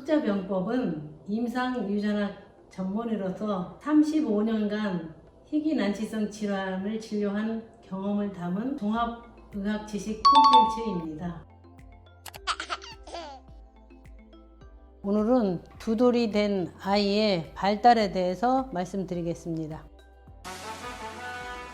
흑자병법은 임상유전학 전문의로서 35년간 희귀난치성 질환을 진료한 경험을 담은 종합의학 지식 콘텐츠입니다. 오늘은 두 돌이 된 아이의 발달에 대해서 말씀드리겠습니다.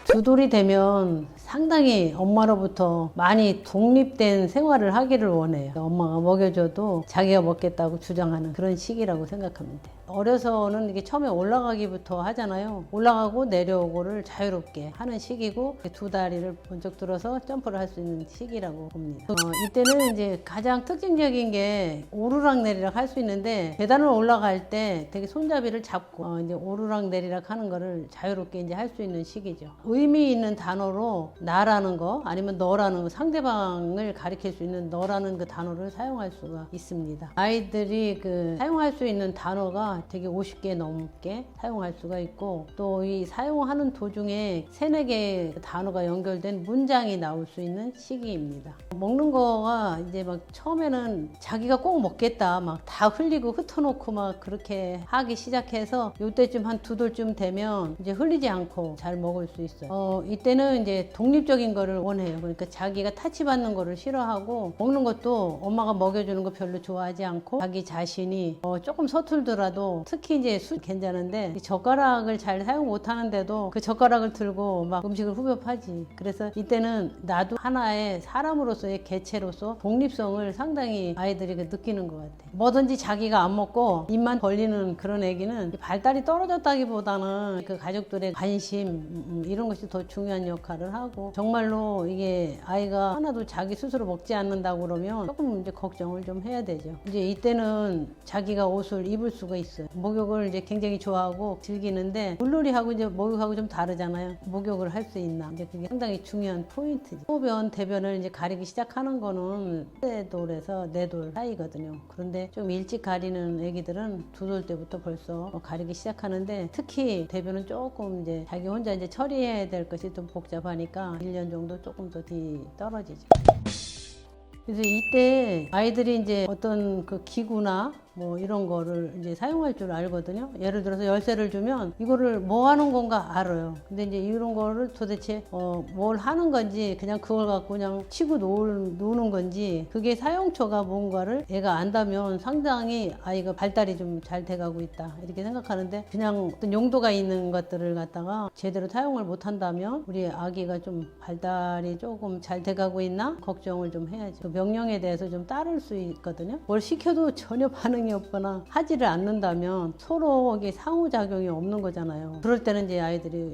두 돌이 되면 상당히 엄마로부터 많이 독립된 생활을 하기를 원해요. 엄마가 먹여줘도 자기가 먹겠다고 주장하는 그런 시기라고 생각하면 돼요. 어려서는 이게 처음에 올라가기부터 하잖아요. 올라가고 내려오고를 자유롭게 하는 시기고, 두 다리를 번쩍 들어서 점프를 할 수 있는 시기라고 봅니다. 이때는 이제 가장 특징적인 게 오르락내리락 할 수 있는데, 계단을 올라갈 때 되게 손잡이를 잡고 이제 오르락내리락 하는 거를 자유롭게 이제 할 수 있는 시기죠. 의미 있는 단어로 나라는 거, 아니면 너라는 거, 상대방을 가리킬 수 있는 너라는 그 단어를 사용할 수가 있습니다. 아이들이 사용할 수 있는 단어가 되게 50개 넘게 사용할 수가 있고, 또 이 사용하는 도중에 3-4개 단어가 연결된 문장이 나올 수 있는 시기입니다. 먹는 거가 이제 막 처음에는 자기가 꼭 먹겠다 막 다 흘리고 흩어놓고 막 그렇게 하기 시작해서, 요때쯤 한 2돌쯤 되면 이제 흘리지 않고 잘 먹을 수 있어요. 이때는 이제 독립적인 거를 원해요. 그러니까 자기가 타치받는 거를 싫어하고, 먹는 것도 엄마가 먹여주는 거 별로 좋아하지 않고, 자기 자신이 조금 서툴더라도, 특히 이제 괜찮은데 젓가락을 잘 사용 못하는데도 그 젓가락을 들고 막 음식을 후벼파지. 그래서 이때는 나도 하나의 사람으로서의 개체로서 독립성을 상당히 아이들이 느끼는 것 같아요. 뭐든지 자기가 안 먹고 입만 벌리는 그런 애기는 발달이 떨어졌다기보다는 그 가족들의 관심 이런 것이 더 중요한 역할을 하고, 정말로 이게 아이가 하나도 자기 스스로 먹지 않는다고 그러면 조금 이제 걱정을 좀 해야 되죠. 이제 이때는 자기가 옷을 입을 수가 있어요. 목욕을 이제 굉장히 좋아하고 즐기는데, 물놀이하고 이제 목욕하고 좀 다르잖아요. 목욕을 할 수 있나, 이제 그게 상당히 중요한 포인트죠. 소변, 대변을 이제 가리기 시작하는 거는 3돌에서 4돌 사이거든요. 그런데 좀 일찍 가리는 애기들은 2돌 때부터 벌써 가리기 시작하는데, 특히 대변은 조금 이제 자기 혼자 이제 처리해야 될 것이 좀 복잡하니까 1년 정도 조금 더 뒤 떨어지죠. 그래서 이때 아이들이 이제 어떤 그 기구나 뭐 이런 거를 이제 사용할 줄 알거든요. 예를 들어서 열쇠를 주면 이거를 뭐 하는 건가 알아요. 근데 이제 이런 거를 도대체 뭘 하는 건지, 그냥 그걸 갖고 그냥 치고 노는 건지, 그게 사용처가 뭔가를 애가 안다면 상당히 아이가 발달이 좀 잘 돼가고 있다 이렇게 생각하는데, 그냥 어떤 용도가 있는 것들을 갖다가 제대로 사용을 못 한다면 우리 아기가 좀 발달이 조금 잘 돼가고 있나 걱정을 좀 해야죠. 그 명령에 대해서 좀 따를 수 있거든요. 뭘 시켜도 전혀 반응이 없거나 하지를 않는다면 서로 이게 상호작용이 없는 거잖아요. 그럴 때는 이제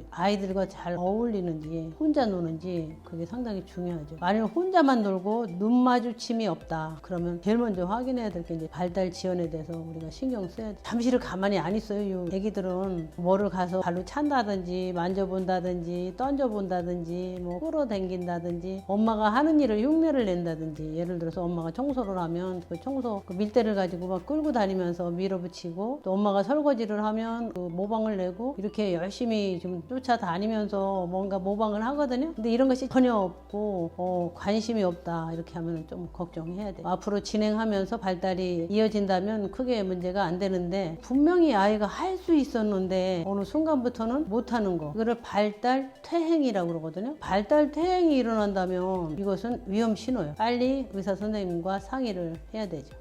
아이들과 잘 어울리는지 혼자 노는지 그게 상당히 중요하죠. 만약 혼자만 놀고 눈 마주침이 없다 그러면 제일 먼저 확인해야 될 게 이제 발달 지연에 대해서 우리가 신경 써야 돼. 잠시를 가만히 안 있어요. 애기들은 뭐를 가서 발로 찬다든지 만져본다든지 던져본다든지 뭐 끌어당긴다든지, 엄마가 하는 일을 흉내를 낸다든지, 예를 들어서 엄마가 청소를 하면 그 청소 밀대를 가지고 막 끌고 다니면서 밀어붙이고, 또 엄마가 설거지를 하면 그 모방을 내고, 이렇게 열심히 좀 쫓아다니면서 뭔가 모방을 하거든요. 근데 이런 것이 전혀 없고 관심이 없다 이렇게 하면 좀 걱정해야 돼요. 앞으로 진행하면서 발달이 이어진다면 크게 문제가 안 되는데, 분명히 아이가 할 수 있었는데 어느 순간부터는 못하는 거, 이거를 발달 퇴행이라고 그러거든요. 발달 퇴행이 일어난다면 이것은 위험 신호예요. 빨리 의사 선생님과 상의를 해야 되죠.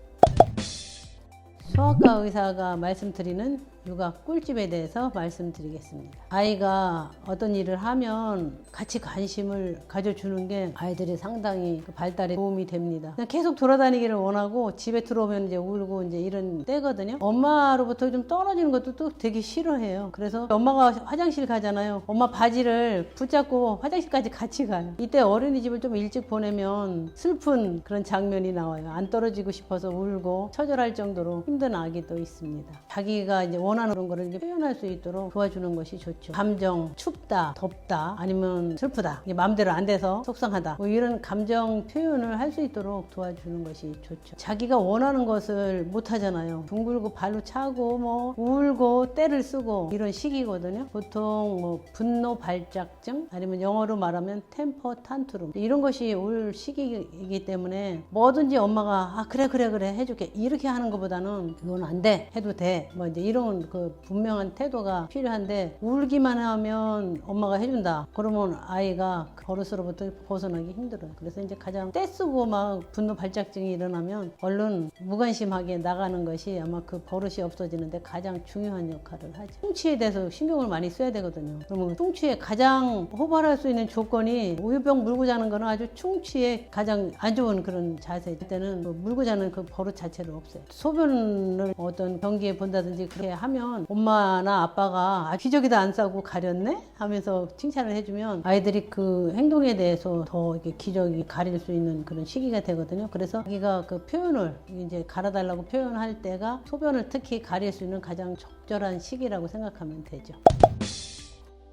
소아과 의사가 말씀드리는 육아 꿀팁에 대해서 말씀드리겠습니다. 아이가 어떤 일을 하면 같이 관심을 가져주는 게 아이들이 상당히 발달에 도움이 됩니다. 그냥 계속 돌아다니기를 원하고 집에 들어오면 이제 울고 이제 이런 때거든요. 엄마로부터 좀 떨어지는 것도 또 되게 싫어해요. 그래서 엄마가 화장실 가잖아요. 엄마 바지를 붙잡고 화장실까지 같이 가요. 이때 어린이집을 좀 일찍 보내면 슬픈 그런 장면이 나와요. 안 떨어지고 싶어서 울고 처절할 정도로 힘든 아기도 있습니다. 자기가 이제 원하는 원하는 그런 거를 이제 표현할 수 있도록 도와주는 것이 좋죠. 감정, 춥다, 덥다, 아니면 슬프다, 이게 마음대로 안 돼서 속상하다, 뭐 이런 감정 표현을 할 수 있도록 도와주는 것이 좋죠. 자기가 원하는 것을 못 하잖아요. 둥글고 발로 차고 뭐 울고 떼를 쓰고 이런 시기거든요. 보통 뭐 분노 발작증, 아니면 영어로 말하면 템퍼 탄트룸, 이런 것이 올 시기이기 때문에 뭐든지 엄마가 그래 해줄게 이렇게 하는 것보다는 그건 안 돼, 해도 돼, 뭐 이제 이런 그 분명한 태도가 필요한데, 울기만 하면 엄마가 해준다 그러면 아이가 그 버릇으로부터 벗어나기 힘들어요. 그래서 이제 가장 떼쓰고 막 분노 발작증이 일어나면 얼른 무관심하게 나가는 것이 아마 그 버릇이 없어지는데 가장 중요한 역할을 하죠. 충치에 대해서 신경을 많이 써야 되거든요. 그러면 충치에 가장 호발할 수 있는 조건이, 우유병 물고 자는 거는 아주 충치에 가장 안 좋은 그런 자세. 그때는 뭐 물고 자는 그 버릇 자체를 없애요. 소변을 어떤 변기에 본다든지 그렇게 하면 엄마나 아빠가 기저귀도 안 싸고 가렸네 하면서 칭찬을 해주면 아이들이 그 행동에 대해서 더 이렇게 기저귀 가릴 수 있는 그런 시기가 되거든요. 그래서 자기가 그 표현을 이제 갈아달라고 표현할 때가 소변을 특히 가릴 수 있는 가장 적절한 시기라고 생각하면 되죠.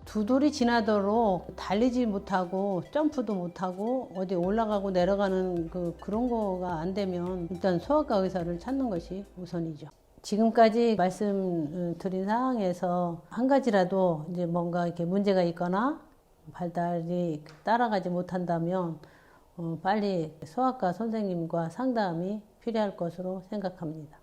두 돌이 지나도록 달리지 못하고 점프도 못하고 어디 올라가고 내려가는 그런 거가 안 되면 일단 소아과 의사를 찾는 것이 우선이죠. 지금까지 말씀드린 상황에서 한 가지라도 이제 뭔가 이렇게 문제가 있거나 발달이 따라가지 못한다면 빨리 소아과 선생님과 상담이 필요할 것으로 생각합니다.